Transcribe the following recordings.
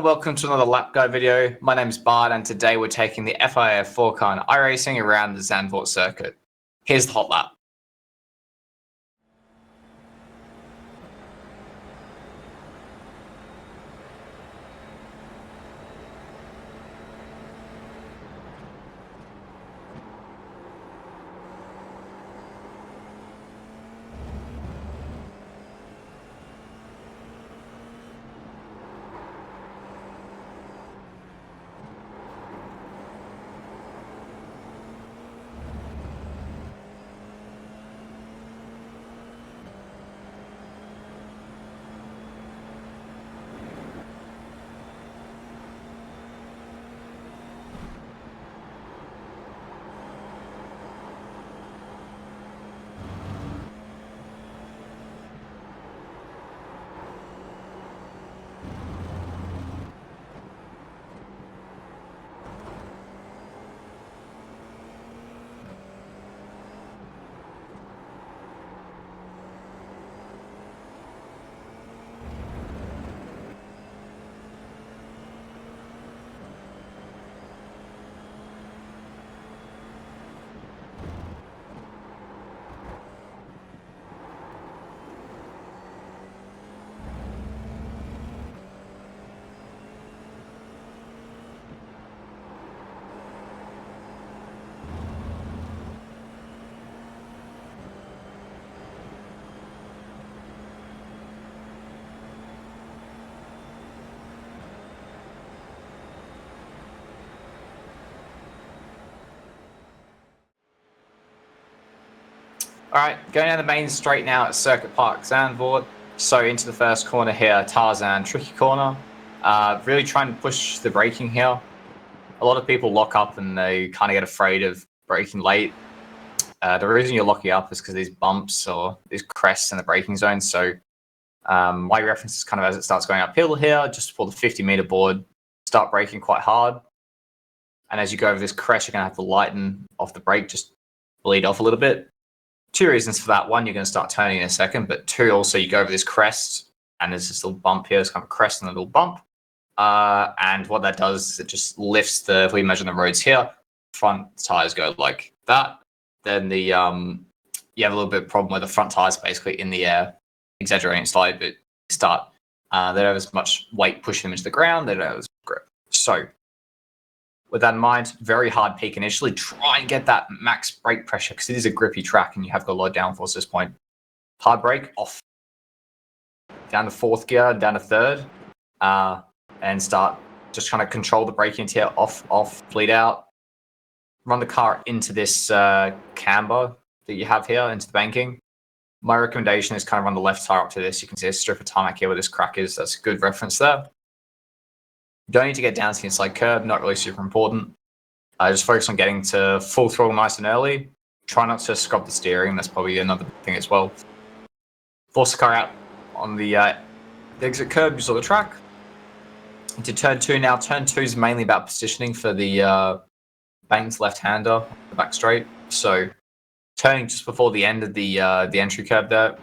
everyone, welcome to another lap guide video. My name is Bart and today we're taking the FIA 4-car and iRacing around the Zandvoort circuit. Here's the hot lap. Alright, going down the main straight now at Circuit Park Zandvoort. So into the first corner here, Tarzan, tricky corner. Really trying to push the braking here. A lot of people lock up and they kind of get afraid of braking late. The reason you're locking up is because these bumps or these crests in the braking zone. So my reference is kind of as it starts going uphill here, just pull the 50-meter board, start braking quite hard. And as you go over this crest, you're going to have to lighten off the brake, just bleed off a little bit. Two reasons for that. One, you're going to start turning in a second, but two, also you go over this crest and there's this little bump here. It's kind of a crest and a little bump. And what that does is it just lifts the, if we measure the roads here, front tires go like that. Then the you have a little bit of problem where the front tires basically in the air, exaggerating slightly, but start, they don't have as much weight pushing them into the ground. They don't have as much grip. So with that in mind, very hard peak initially. Try and get that max brake pressure because it is a grippy track and you have got a lot of downforce at this point. Hard brake, off. Down to fourth gear, down to third. And start just trying to control the braking here. Off, bleed out. Run the car into this camber that you have here, into the banking. My recommendation is kind of run the left tire up to this. You can see a strip of tarmac here where this crack is. That's a good reference there. Don't need to get down to the inside curb, not really super important. Just focus on getting to full throttle nice and early. Try not to scrub the steering, that's probably another thing as well. Force the car out on the exit curb, you saw the track. Into turn two now. Turn two is mainly about positioning for the banked left-hander, the back straight. So turning just before the end of the entry curb there.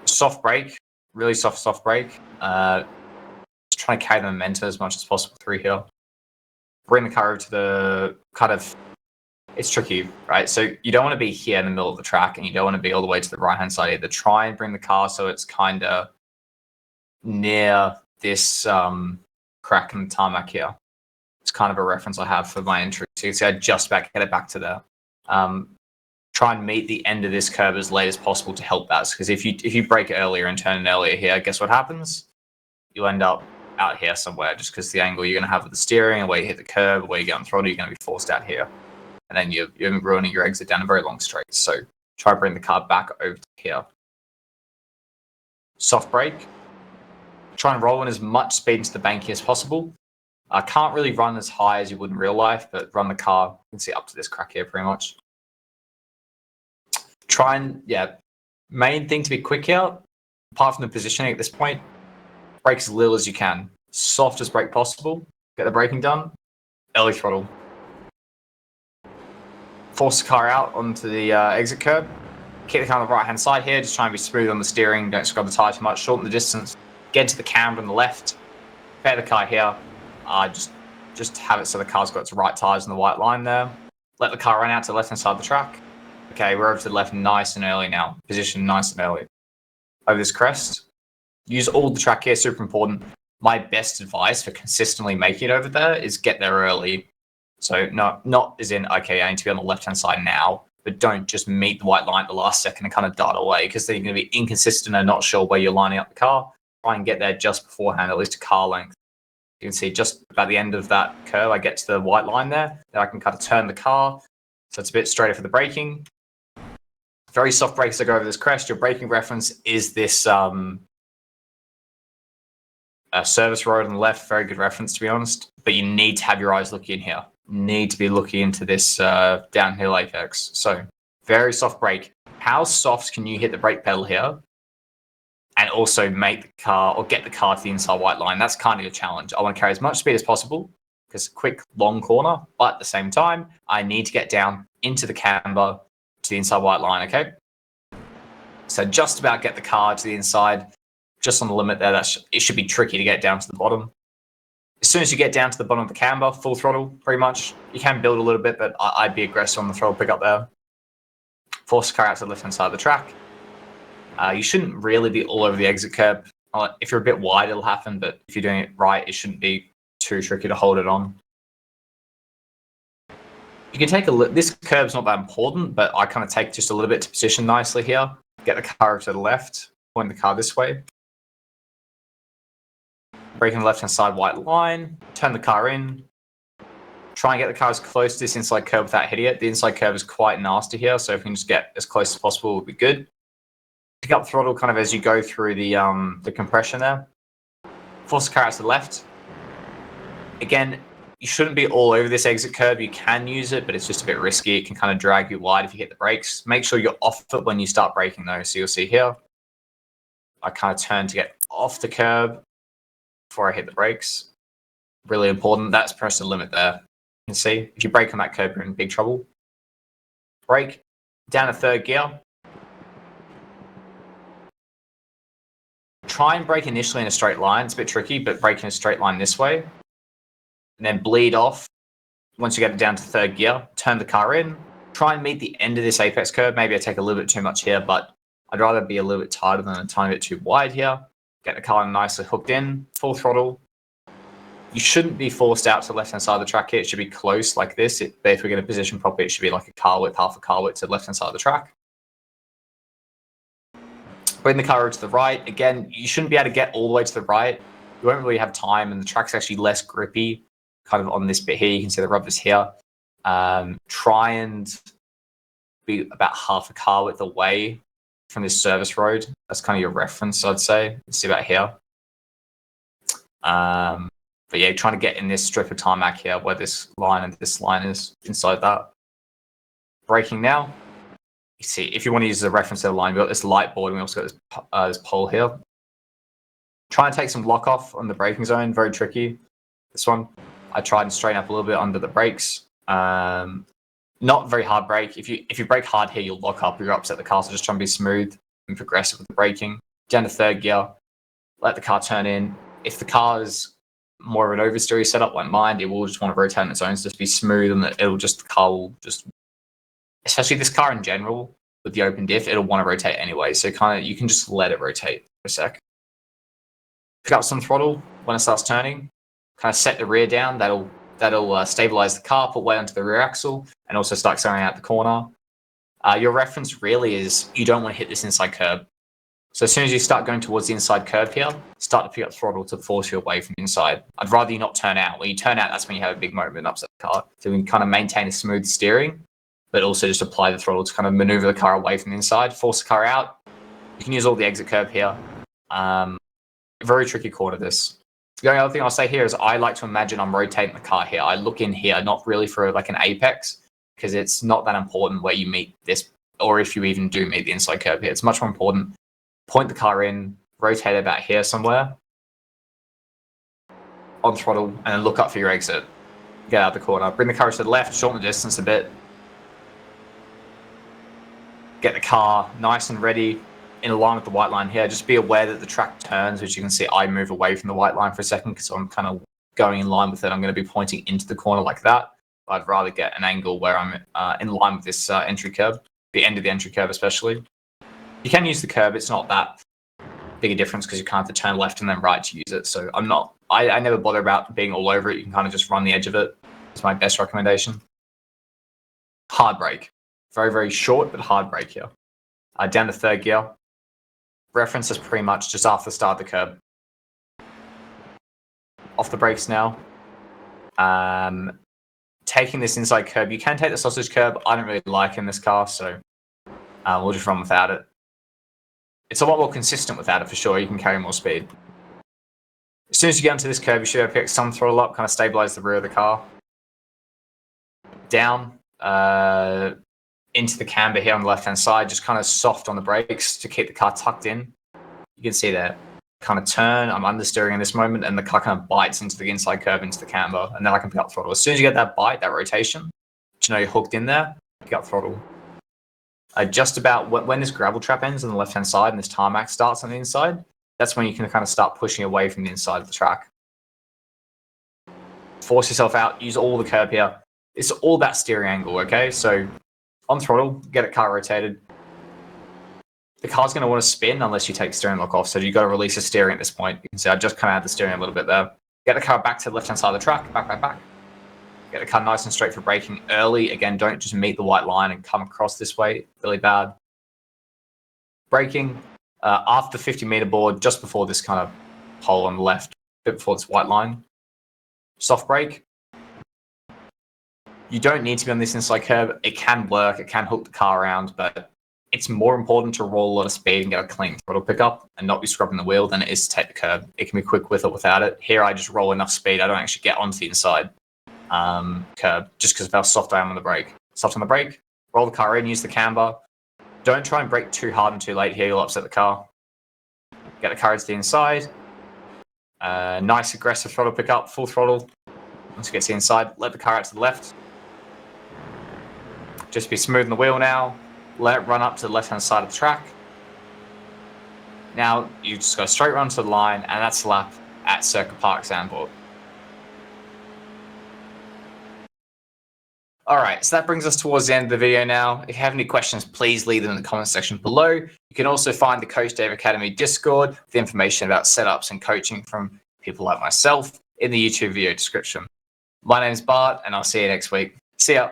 Soft brake, really soft brake. Trying to carry the momentum as much as possible through here. Bring the car over to the kind of, it's tricky, right? So you don't want to be here in the middle of the track and you don't want to be all the way to the right-hand side either. Try and bring the car so it's kind of near this crack in the tarmac here. It's kind of a reference I have for my entry. So you can see I just about get it back to there. Try and meet the end of this curve as late as possible to help that. Because if you brake earlier and turn in earlier here, guess what happens? You end up out here somewhere just because the angle you're going to have with the steering and where you hit the curb, where you get on throttle, you're going to be forced out here. And then you're ruining your exit down a very long straight. So try to bring the car back over to here. Soft brake. Try and roll in as much speed into the banking as possible. Can't really run as high as you would in real life, but run the car, you can see up to this crack here pretty much. Try and, main thing to be quick here, apart from the positioning at this point, brake as little as you can. Soft as brake possible. Get the braking done. Early throttle. Force the car out onto the exit curb. Keep the car on the right-hand side here. Just try and be smooth on the steering. Don't scrub the tire too much. Shorten the distance. Get to the camber on the left. Prepare the car here. Just have it so the car's got its right tyres in the white line there. Let the car run out to the left-hand side of the track. Okay, we're over to the left nice and early now. Position nice and early. Over this crest. Use all the track here, super important. My best advice for consistently making it over there is get there early. So not as in, okay, I need to be on the left-hand side now, but don't just meet the white line at the last second and kind of dart away, because then you're going to be inconsistent and not sure where you're lining up the car. Try and get there just beforehand, at least a car length. You can see just about the end of that curve, I get to the white line there. Then I can kind of turn the car, so it's a bit straighter for the braking. Very soft brakes that go over this crest. Your braking reference is this service road on the left. Very good reference, to be honest. But you need to have your eyes looking in here. You need to be looking into this downhill apex. So very soft brake. How soft can you hit the brake pedal here and also make the car or get the car to the inside white line? That's kind of your challenge. I want to carry as much speed as possible because quick, long corner. But at the same time, I need to get down into the camber to the inside white line, okay? So just about get the car to the inside, just on the limit there. It should be tricky to get down to the bottom. As soon as you get down to the bottom of the camber, full throttle, pretty much. You can build a little bit, but I'd be aggressive on the throttle pickup there. Force the car out to the left-hand side of the track. You shouldn't really be all over the exit curb. If you're a bit wide, it'll happen, but if you're doing it right, it shouldn't be too tricky to hold it on. You can take a look. This curb's not that important, but I kind of take just a little bit to position nicely here. Get the car over to the left, point the car this way. Braking the left-hand side white line, turn the car in. Try and get the car as close to this inside curb without hitting it. The inside curb is quite nasty here, so if we can just get as close as possible, would be good. Pick up the throttle kind of as you go through the compression there. Force the car out to the left. Again, you shouldn't be all over this exit curb. You can use it, but it's just a bit risky. It can kind of drag you wide if you hit the brakes. Make sure you're off it when you start braking though. So you'll see here, I kind of turn to get off the curb before I hit the brakes. Really important. That's press the limit there. You can see if you brake on that curb, you're in big trouble. Brake, down to third gear. Try and brake initially in a straight line. It's a bit tricky, but brake in a straight line this way. And then bleed off. Once you get it down to third gear, turn the car in. Try and meet the end of this apex curve. Maybe I take a little bit too much here, but I'd rather be a little bit tighter than a tiny bit too wide here. Get the car nicely hooked in, full throttle. You shouldn't be forced out to the left-hand side of the track here. It should be close like this. But if we're going to position properly, it should be like a car width, half a car width to the left-hand side of the track. Bring the car over to the right. Again, you shouldn't be able to get all the way to the right. You won't really have time, and the track's actually less grippy. Kind of on this bit here, you can see the rubber's here. Try and be about half a car width away from this service road. That's kind of your reference, I'd say. Let's see about here. But yeah, trying to get in this strip of tarmac here where this line and this line is inside that. Braking now. You see, if you want to use the reference to the line, we've got this light board and we also got this pole here. Try and take some lock off on the braking zone. Very tricky. This one. I tried and straighten up a little bit under the brakes. Not very hard brake. If you brake hard here, you'll lock up. You'll upset the car. So just try and be smooth and progressive with the braking. Down to third gear. Let the car turn in. If the car is more of an oversteery setup like mine, it will just want to rotate on its own. So just be smooth, and the car will just, especially this car in general with the open diff, it'll want to rotate anyway. So you can just let it rotate for a sec. Pick up some throttle when it starts turning. Kind of set the rear down. That'll stabilize the car, put weight onto the rear axle, and also start accelerating out the corner. Your reference really is you don't want to hit this inside curb. So as soon as you start going towards the inside curve here, start to pick up throttle to force you away from the inside. I'd rather you not turn out. When you turn out, that's when you have a big moment and upset the car. So we can kind of maintain a smooth steering, but also just apply the throttle to kind of maneuver the car away from the inside, force the car out. You can use all the exit curb here. Very tricky corner, this. The only other thing I'll say here is I like to imagine I'm rotating the car here. I look in here, not really for like an apex, because it's not that important where you meet this, or if you even do meet the inside curve here. It's much more important. Point the car in, rotate it about here somewhere, on throttle, and then look up for your exit. Get out the corner. Bring the car to the left, shorten the distance a bit. Get the car nice and ready in line with the white line here. Just be aware that the track turns, which you can see I move away from the white line for a second because I'm kind of going in line with it. I'm going to be pointing into the corner like that. I'd rather get an angle where I'm in line with this entry curve, the end of the entry curve especially. You can use the curb. It's not that big a difference because you can't have to turn left and then right to use it. So I never bother about being all over it. You can kind of just run the edge of it. It's my best recommendation. Hard brake. Very, very short, but hard brake here. Down to third gear. Reference is pretty much just after the start of the curb. Off the brakes now. Taking this inside curb. You can take the sausage curb. I don't really like in this car, so we'll just run without it. It's a lot more consistent without it for sure. You can carry more speed. As soon as you get onto this curb, you should have to pick some throttle up, kind of stabilize the rear of the car. Down into the camber here on the left-hand side, just kind of soft on the brakes to keep the car tucked in. You can see that kind of turn. I'm understeering in this moment, and the car kind of bites into the inside curve, into the camber, and then I can pick up throttle. As soon as you get that bite, that rotation, you know you're hooked in there, pick up throttle. Just about when this gravel trap ends on the left-hand side and this tarmac starts on the inside, that's when you can kind of start pushing away from the inside of the track. Force yourself out, use all the curb here. It's all about steering angle, okay? So on throttle, get it car rotated. The car's going to want to spin unless you take the steering lock off, so you've got to release the steering at this point. You can see I just kind of had the steering a little bit there. Get the car back to the left-hand side of the track, back. Get the car nice and straight for braking early. Again, don't just meet the white line and come across this way. Really bad. Braking after the 50-meter board, just before this kind of hole on the left, a bit before this white line. Soft brake. You don't need to be on this inside curb. It can work. It can hook the car around, but it's more important to roll a lot of speed and get a clean throttle pickup and not be scrubbing the wheel than it is to take the curb. It can be quick with or without it. Here, I just roll enough speed. I don't actually get onto the inside curb just because of how soft I am on the brake. Soft on the brake, roll the car in, use the camber. Don't try and brake too hard and too late here. You'll upset the car. Get the car to the inside. Nice aggressive throttle pickup, full throttle. Once you get to the inside, let the car out to the left. Just be smooth on the wheel now. Let it run up to the left-hand side of the track. Now, you just go straight run to the line, and that's the lap at Circuit Park Zandvoort. All right, so that brings us towards the end of the video now. If you have any questions, please leave them in the comment section below. You can also find the Coach Dave Academy Discord with information about setups and coaching from people like myself in the YouTube video description. My name is Bart, and I'll see you next week. See ya.